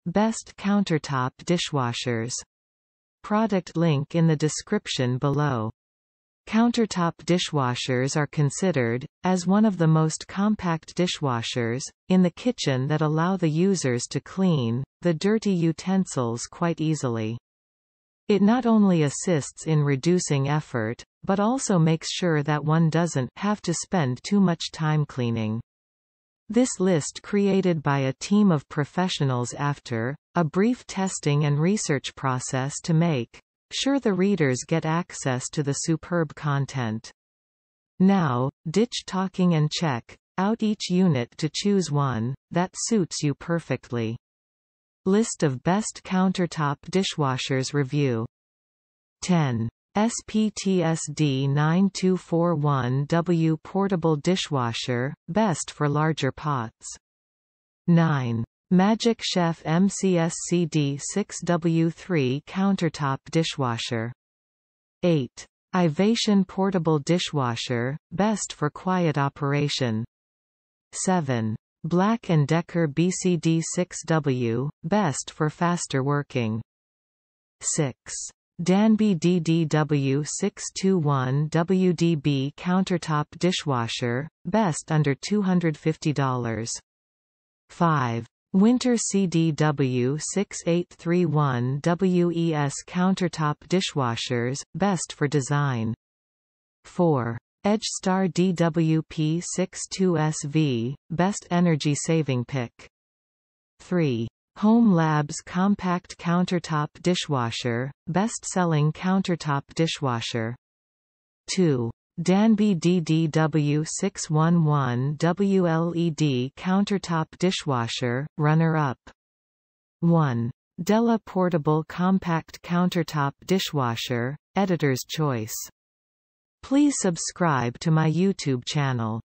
Best Countertop Dishwashers. Product link in the description below. Countertop dishwashers are considered, as one of the most compact dishwashers, in the kitchen that allow the users to clean the dirty utensils quite easily. It not only assists in reducing effort, but also makes sure that one doesn't have to spend too much time cleaning. This list created by a team of professionals after a brief testing and research process to make sure the readers get access to the superb content. Now, ditch talking and check out each unit to choose one that suits you perfectly. List of best countertop dishwashers review. 10. SPT SD-9241W Portable Dishwasher, best for larger pots. 9. Magic Chef MCSCD6W Countertop Dishwasher. 8. Ivation Portable Dishwasher, best for quiet operation. 7. Black+Decker BCD6W, best for faster working. 6. Danby DDW621WDB Countertop Dishwasher, best under $250. 5. Whynter CDW6831WES Countertop Dishwashers, best for design. 4. EdgeStar DWP62SV, best energy saving pick. 3. hOmeLabs Compact Countertop Dishwasher, best-selling countertop dishwasher. 2. Danby DDW621WLED Countertop Dishwasher, runner-up. 1. Della Portable Compact Countertop Dishwasher, editor's choice. Please subscribe to my YouTube channel.